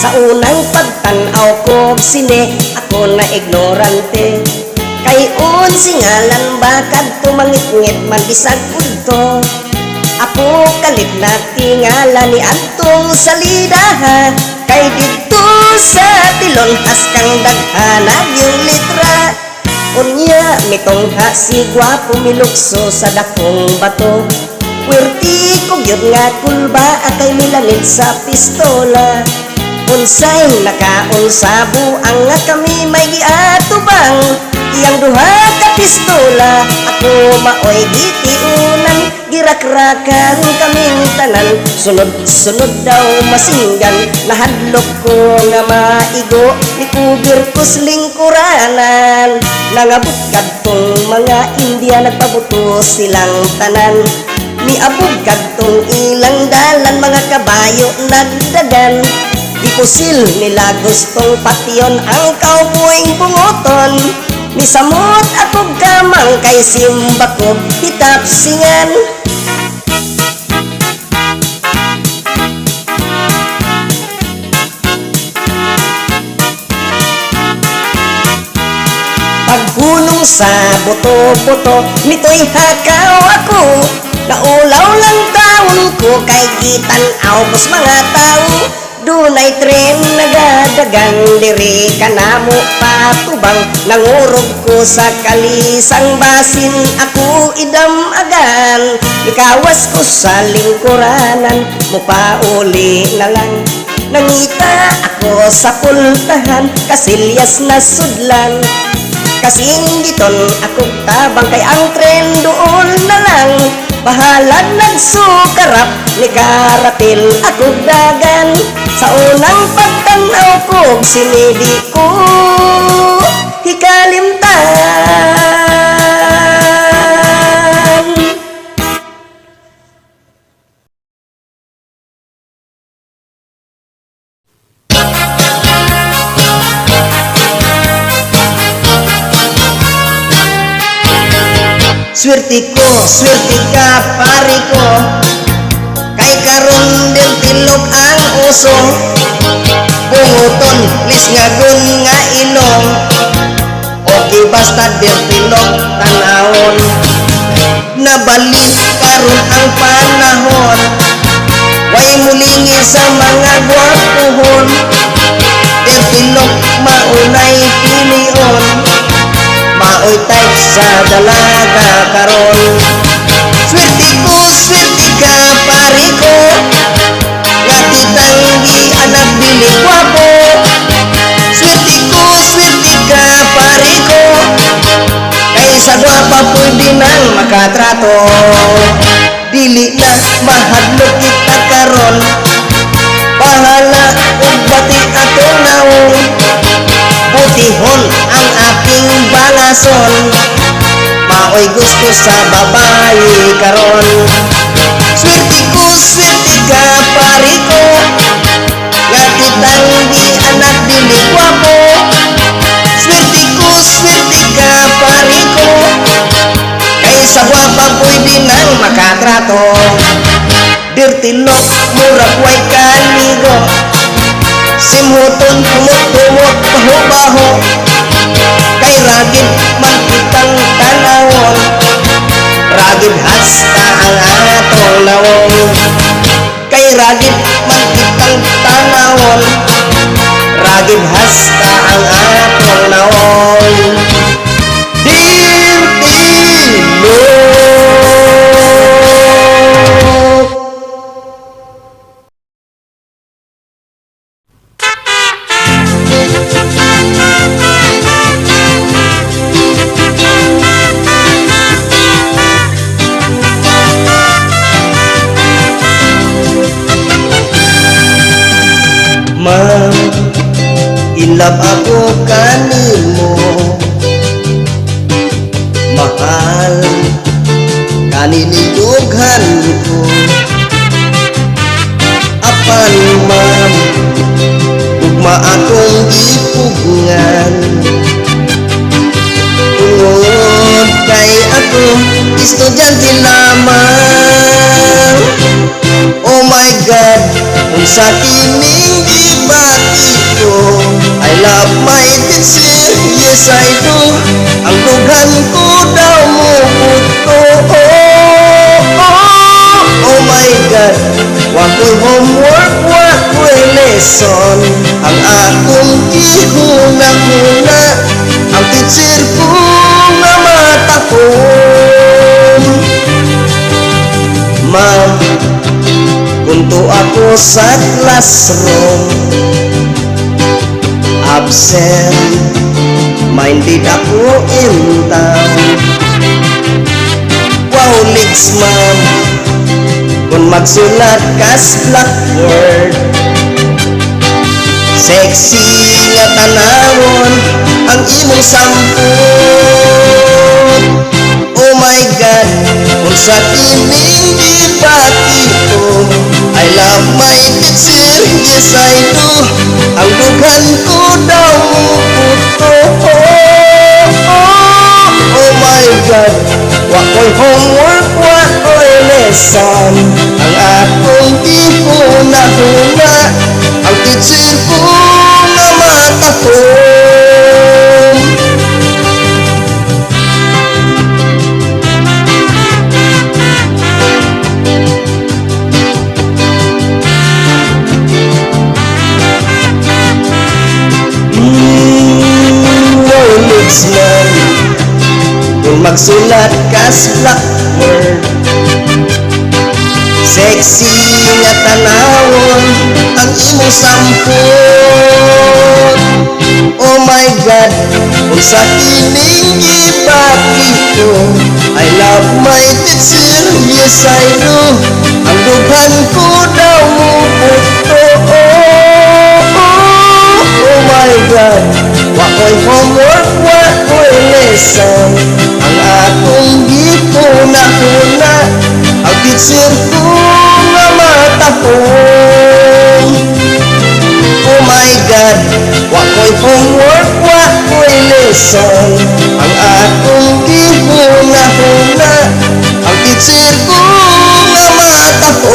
Sa unang pagtanaw ko sine, ako na ignorante. Kay unsi ngalan bakad tumangit-ngit man bisag udto. Apo kalit na tingala ni Antong salida ha. Kay dito sa tilon haskang daghana yung litra. Unya mitong ha si gwapo milukso sa dakong bato. Werti ko yun nga kulba akay milanid sa pistola. Unsay nakaonsabo ang nga kami may giatubang. Iyang duha ka pistola ako maoy gitiunan. Girakrakan kaming tanan, sunod-sunod daw masinggan. Nahadlok ko nga maigo, nikubir kos lingkuranan. Nangabot kadtong mga India, nagpabutos silang tanan. Niabog kadtong ilang dalan, mga kabayo nagdagan. Ipusil nila gustong patyon ang kaupuing bungoton. Nisamot akog kamang kay simba ko hitapsingan. Paghulong sa buto-buto, nito'y hakaw ako. Naulaw lang taon ko kay gitanaw bus mga tao. Dunay tren nagadagan, diri kanamo patubang. Nangurog ko sa kalisang basin, ako idam-agan. Ikawas ko sa lingkuranan, mupauli na lang. Nangita ako sa pultahan, kasilyas na sudlan. Kasing giton akong tabang kay ang tren doon na lang. Bahalag nagsukarap, ni karapil akong dagan. Sa unang pagtanaw ko, sinidi ko hikalimtan. Swerte ka pari ko, kay karon din tilog ang uso. Bunguton, lis nga gun nga ilong, okay basta din tilog tanahon. Nabalik karon ang panahon, way mulingi sa mga gwapuhon. Din tilog maunay pilion, maoy type sa dalaga karon. Swerte ka pari ko, nga kitanggi anak dili gwapo. Swerte ka pari ko, kay sa gwapa pwede nang makatrato. Dili na mahadlok kita karon, bahala ug bati atong naong. Butihon ang aking balason, maoy gusto sa babae karon. Swerte ka pari ko, nga kitanggi anak dili gwapo. Swerte ka pari ko, kay sa gwapa pwede nang makatrato. Dirtilok murag way kaligo, simhuton tumot-tumot baho-baho. Kay ragid man kitang tanawon, ragid hasta ang atong nawong. Kay ragid man kitang tanawon, ragid hasta ang atong nawong. Dirtilok. Ma'am, in love ako kanimo. Mahal kaninidughan ko. Apan ma'am, ugma akong gipugngan. Tungod kay ako estudyante lamang. Oh my God, unsa kining giba bati ko. I love my teacher, yes I do. Ang dughan ko daw mo puto. Oh my God, wako'y homework, wako'y lesson. Ang akong gihuna-huna, ang teacher ko nga mata ko. Ma'am, kunto ako sa classroom, absent minded ako in town. Wow, ligs ma'am, kung magsulat kas blackboard, sexy nga tanawon ang imong sampot. Oh my God, kung sa kining ipati ko, I love my teacher, yes I do. Ang dughan ko daw puto. Oh my God, wako'y homework, wako'y lesson. Ang akong gihuna-huna, ang teacher ko nga mata ko. Kung magsulat kas blackboard, sexy nga tanawon ang imong sampot. Oh my God, kung sa kining ipati ko, I love my teacher, yes I do. Ang dughan ko daw mo puto. Oh my God, wako'y homework, wako'y lesson. Ang akong gihuna-huna, ang teacher ko nga mata ko. Oh my God, wako'y homework, wako'y lesson. Ang akong gihuna-huna, ang teacher ko nga mata ko.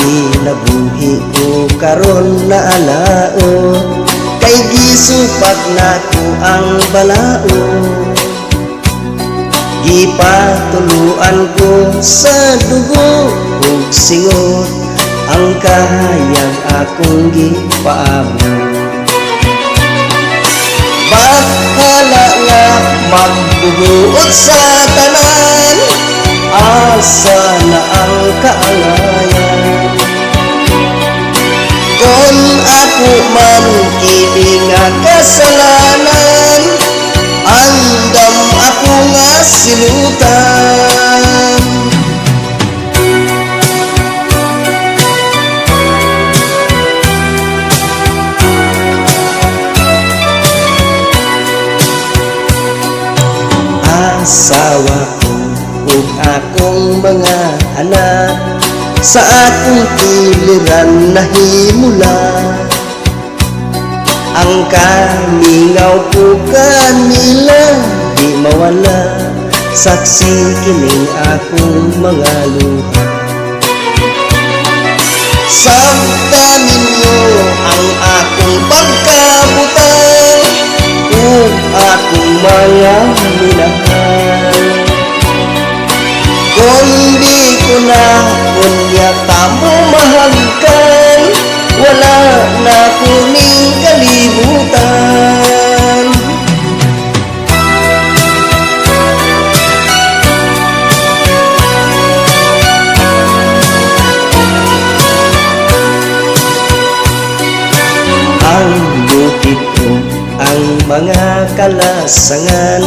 Kinabuhi ko karon na alao, kay gisupak na ko ang balao. Gipatuluan ko sa dugo ug singot ang kahayag akong gipaabot. Bahala nga magbubuot sa tanan, asa na ang kaangayan. Kung ako man kini nga kasalanan, andam ako nga silutan. Asawa ko ug akong mga anak, sa akong piliran nahimula. Ang kamingaw ko kanila di mawala, saksi kining akong mga luha. Sabta ninyo ang akong pagkabutang ug akong mga minahal. Kung di ko na kunya tamo mahagkan, wala na kuning kalibutan. Ang bukid ko, ang mga kalasangan,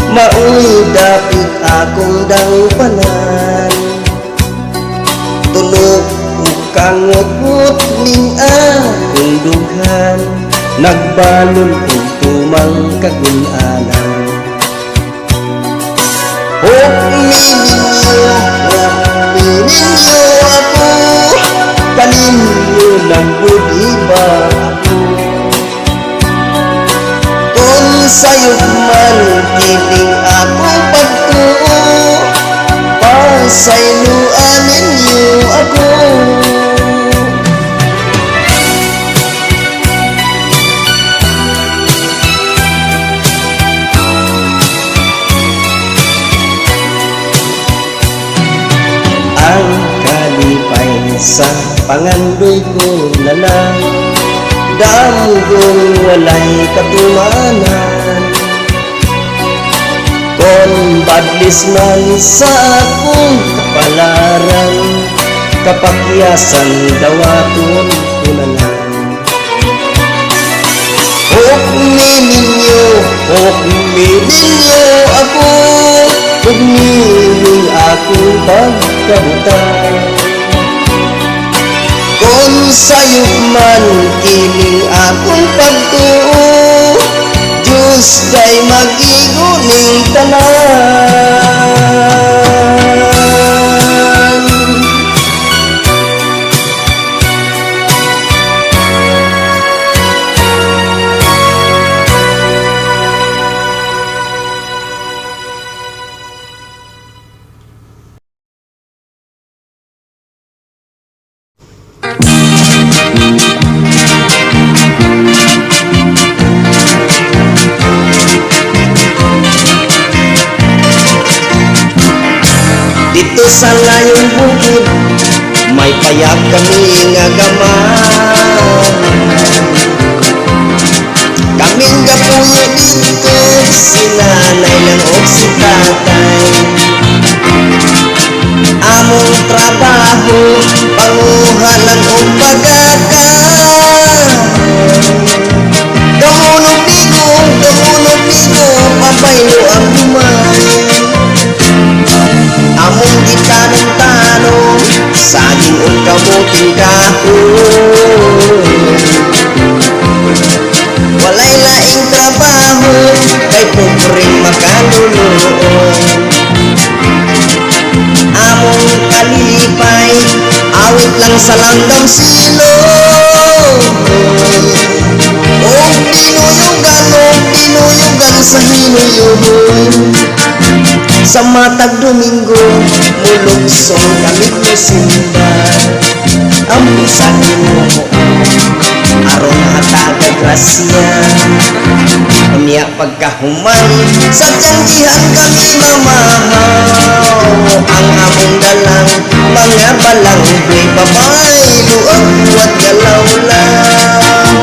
Mauy dapit akong dangpanan, tulog kangot-ngot ning akong dughan, nagbalon kong tumang kagunanan. Hukmininyo ako, kaninyo nagbudiba ako. Kung sayop man kining akong pagtuo, pasayloan ninyo ako. Ang kalipay sa pangandoy ko na lang, damgong walay katumanan. Kung badlis man sa akong kapalaran, kapakyasan dawaton ko na lang. Hukmininyo ako, hukmining akong pagkabutan. Kung sayo man kining akong pagtuo, Diyos kay mag-igo ning tanan. Dito sa layong bukid, may payag kami nga gamay. Kaming gapuyo dito, si nanay lang o si tatay. Among trabaho, panguhalan o pagkakay. Gamunog nigo, pabaylo ang humay. Among gitanong-tanong, saging o kamuting kahon. Walay laing trabaho, kay pobreng makaluloon. Among kalipay, awit lang sa langgam silo. O dinuyugan sa hinuyugon. Sa matag Domingo, mulugsong kami ko simba. Ang pusangin mo aron hatagay grasya. Unya pagkahumay, sa tiyanggihan kami mamahaw. Ang among dalang, mga balanggoy, babay, luag at galaw-law.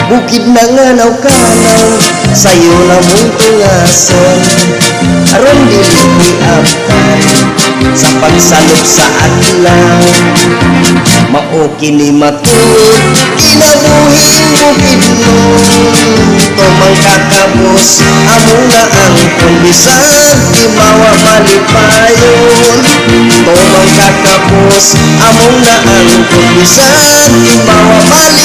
Bukid na nga naw-kanaw, sayo na mong tungason. Aron dili aptan, sa pagsalop sa adlaw. Mao kini matulog, kinabuhing bukid mo. Tumang kakabos, amo na ang kondisad, di mawa malipayon. Tumang kakabos, amo na ang kondisad, di mawa malipayon.